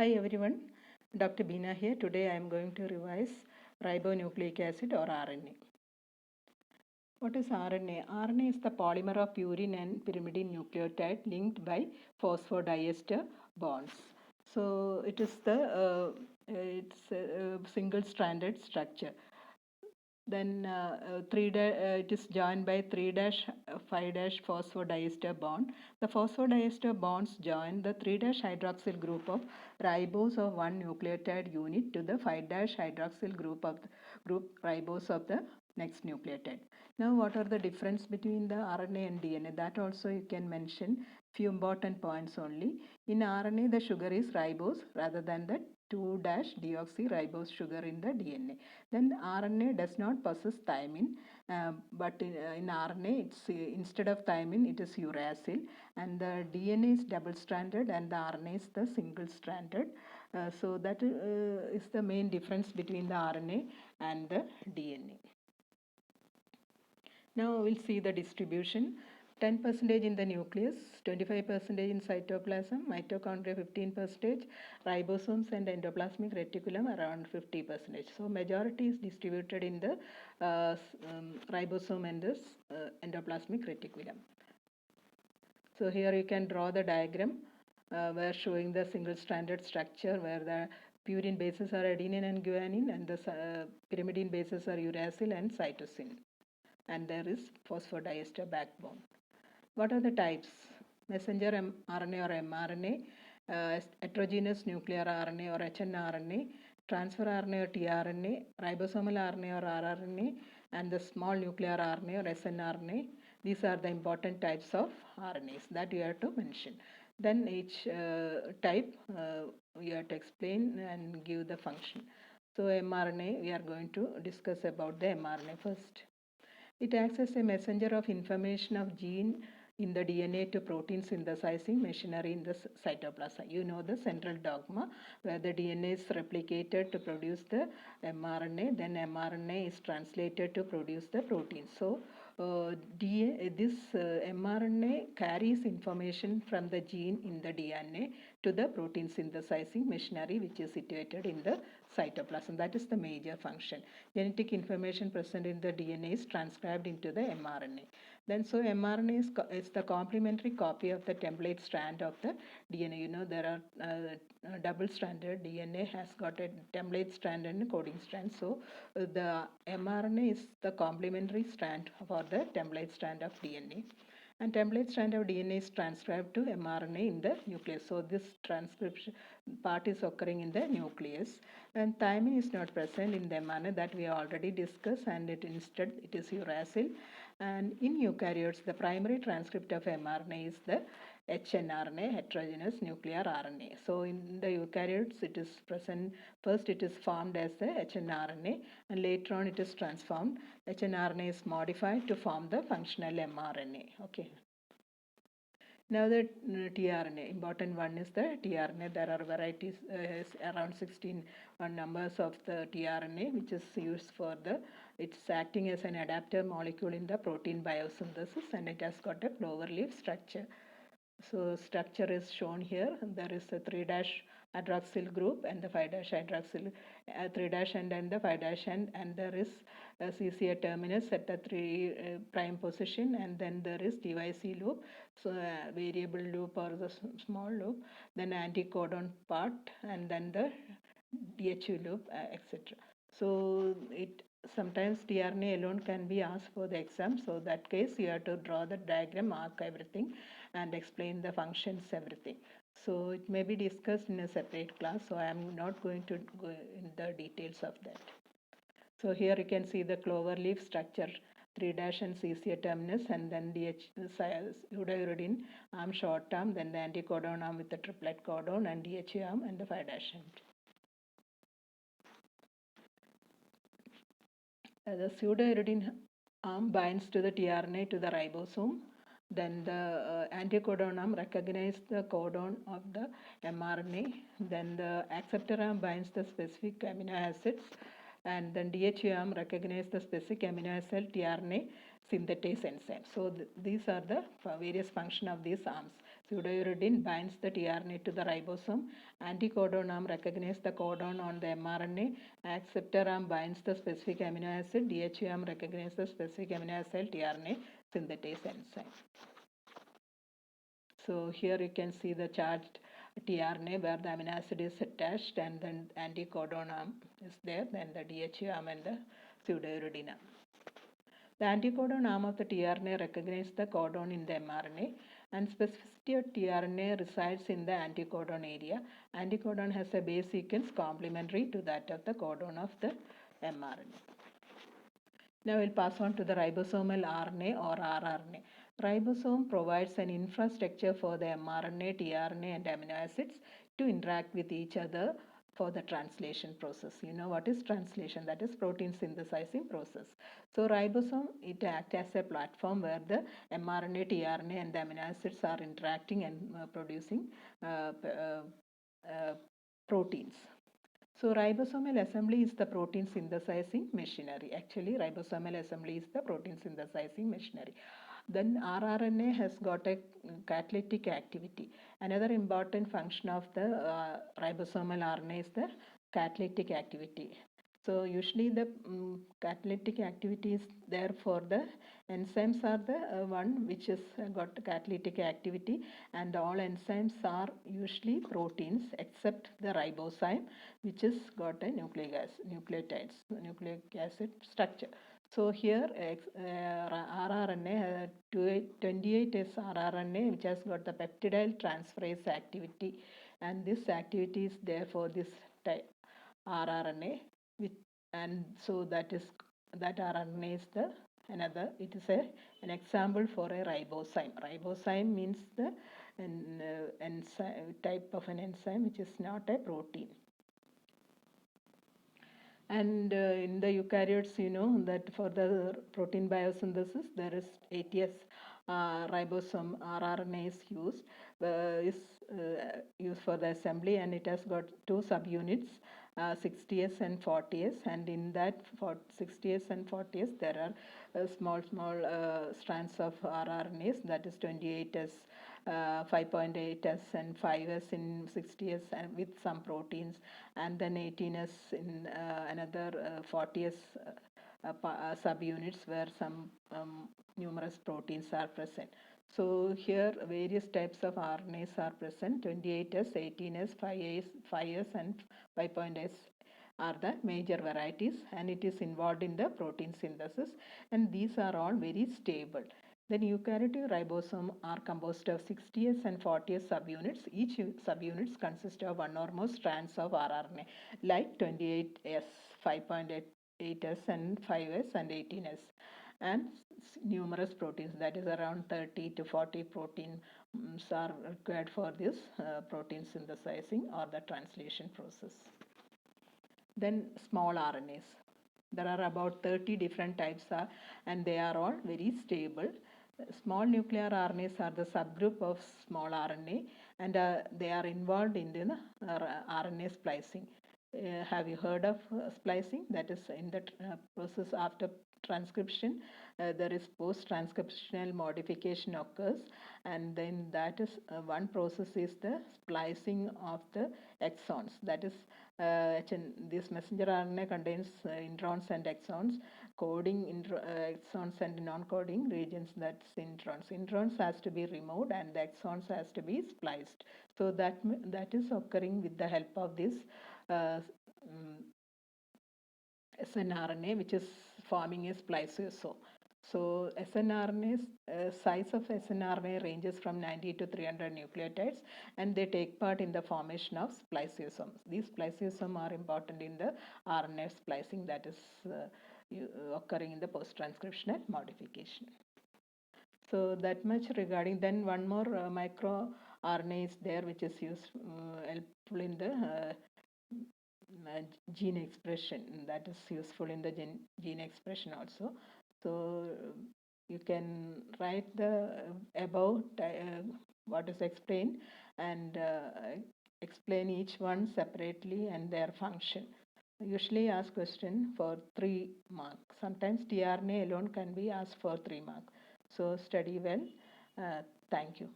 Hi everyone, Dr. Beena here. Today I am going to revise ribonucleic acid or RNA. What is RNA? RNA is the polymer of purine and pyrimidine nucleotide linked by phosphodiester bonds. So it is it's a single-stranded structure. Then it is joined by 3 5 phosphodiester bond. The phosphodiester bonds join the 3 hydroxyl group of ribose of one nucleotide unit to the 5 hydroxyl group of the group ribose of the next nucleotide. Now what are the difference between the RNA and DNA? That also you can mention few important points only. In RNA the sugar is ribose rather than the 2-deoxyribose sugar in the DNA. Then RNA does not possess thymine, but in RNA it's instead of thymine it is uracil, and the DNA is double-stranded and the RNA is the single-stranded. So that is the main difference between the RNA and the DNA. Now we'll see the distribution. 10% in the nucleus, 25% in cytoplasm, mitochondria 15%, ribosomes and endoplasmic reticulum around 50%. So majority is distributed in the ribosome and this endoplasmic reticulum. So here you can draw the diagram where showing the single-stranded structure where the purine bases are adenine and guanine and the pyrimidine bases are uracil and cytosine. And there is phosphodiester backbone. What are the types? Messenger RNA or mRNA, heterogeneous nuclear RNA or hnRNA, transfer RNA or tRNA, ribosomal RNA or rRNA, and the small nuclear RNA or snRNA. These are the important types of RNAs that you have to mention. Then each type you have to explain and give the function. So mRNA, we are going to discuss about the mRNA first. It acts as a messenger of information of gene in the DNA to protein synthesizing machinery in the cytoplasm. You know the central dogma where the DNA is replicated to produce the mRNA, then mRNA is translated to produce the protein. So this mRNA carries information from the gene in the DNA to the protein synthesizing machinery which is situated in the cytoplasm. That is the major function. Genetic information present in the DNA is transcribed into the mRNA. Then so mRNA is the complementary copy of the template strand of the DNA. You know there are double-stranded DNA has got a template strand and a coding strand. So the mRNA is the complementary strand for the template strand of DNA. And template strand of DNA is transcribed to mRNA in the nucleus. So this transcription part is occurring in the nucleus. And thymine is not present in the mRNA that we already discussed, and instead it is uracil. And in eukaryotes, the primary transcript of mRNA is the hnRNA, heterogeneous nuclear RNA. So in the eukaryotes, it is present. First, it is formed as the hnRNA, and later on, it is transformed. hnRNA is modified to form the functional mRNA. Okay. Now the tRNA, important one is the tRNA. There are varieties, around 16 numbers of the tRNA, which is used for it's acting as an adapter molecule in the protein biosynthesis, and it has got a clover leaf structure. So structure is shown here. There is a 3' hydroxyl group and the 5' hydroxyl, 3' and then the 5' and there is a CCA terminus at the 3' prime position, and then there is DYC loop, so variable loop or the small loop, then anticodon part, and then the DHU loop, etc. So it sometimes tRNA alone can be asked for the exam. So that case you have to draw the diagram, mark everything, and explain the functions, everything. So it may be discussed in a separate class. So I am not going to go in the details of that. So here you can see the clover leaf structure. 3' and CCA terminus, and then pseudouridine arm, short arm, then the anticodon arm with the triplet codon, and DHA arm, and the 5' end. The pseudouridine arm binds to the tRNA to the ribosome. Then the anticodon arm recognizes the codon of the mRNA. Then the acceptor arm binds the specific amino acids. And then DHA arm recognizes the specific amino acid tRNA synthetase enzyme. So these are the various functions of these arms. Pseudouridine binds the tRNA to the ribosome. Anticodon arm recognizes the codon on the mRNA. Acceptor arm binds the specific amino acid. DHA arm recognizes the specific amino acid tRNA synthetase enzyme. So here you can see the charged tRNA where the amino acid is attached, and then anticodon arm is there, then the DHA arm and the pseudouridine arm. The anticodon arm of the tRNA recognizes the codon in the mRNA, and specificity of tRNA resides in the anticodon area. Anticodon has a base sequence complementary to that of the codon of the mRNA. Now we'll pass on to the ribosomal RNA or rRNA. Ribosome provides an infrastructure for the mRNA, tRNA and amino acids to interact with each other for the translation process. You know what is translation? That is protein synthesizing process. So ribosome, it acts as a platform where the mRNA, tRNA and the amino acids are interacting and producing proteins. So ribosomal assembly is the protein synthesizing machinery. Actually, ribosomal assembly is the protein synthesizing machinery. Then rRNA has got a catalytic activity. Another important function of the ribosomal RNA is the catalytic activity. So usually the catalytic activity is there for the enzymes are the one which has got catalytic activity, and all enzymes are usually proteins except the ribozyme, which has got a nucleic acid structure. So here rRNA 28S rRNA, which has got the peptidyl transferase activity, and this activity is there for this type rRNA, and so that rRNA is the another. It is an example for a ribozyme. Ribozyme means the enzyme type of an enzyme which is not a protein. And in the eukaryotes, you know that for the protein biosynthesis, there is ATS ribosome rRNA is used for the assembly, and it has got two subunits, 60S and 40S, and in that for 60S and 40S there are small strands of rRNAs, that is 28S, 5.8S and 5S in 60S and with some proteins, and then 18S in another 40S subunits where some numerous proteins are present. So here various types of RNAs are present, 28S, 18S, 5S and 5.S are the major varieties, and it is involved in the protein synthesis, and these are all very stable. Then eukaryotic ribosome are composed of 60S and 40S subunits. Each subunits consist of one or more strands of rRNA, like 28S, 5.8S and 5S and 18S, and numerous proteins, that is around 30 to 40 proteins are required for this protein synthesizing or the translation process. Then small RNAs. There are about 30 different types and they are all very stable. Small nuclear RNAs are the subgroup of small RNA, and they are involved in the RNA splicing. Have you heard of splicing? That is in the process after transcription, there is post-transcriptional modification occurs, and then that is one process is the splicing of the exons. That is this messenger RNA contains introns and exons, coding exons and non-coding regions, that's introns. Introns has to be removed and the exons has to be spliced. So that is occurring with the help of this snRNA, which is forming a spliceosome. So snRNA's size of snRNA ranges from 90 to 300 nucleotides, and they take part in the formation of spliceosomes. These spliceosomes are important in the RNA splicing that is occurring in the post-transcriptional modification. So that much regarding. Then one more micro RNA is there, which is helpful in the gene expression, that is useful in the gene expression also. So you can write the about what is explained, and explain each one separately and their function. Usually ask question for 3 marks. Sometimes tRNA alone can be asked for 3 marks. So study well. Thank you.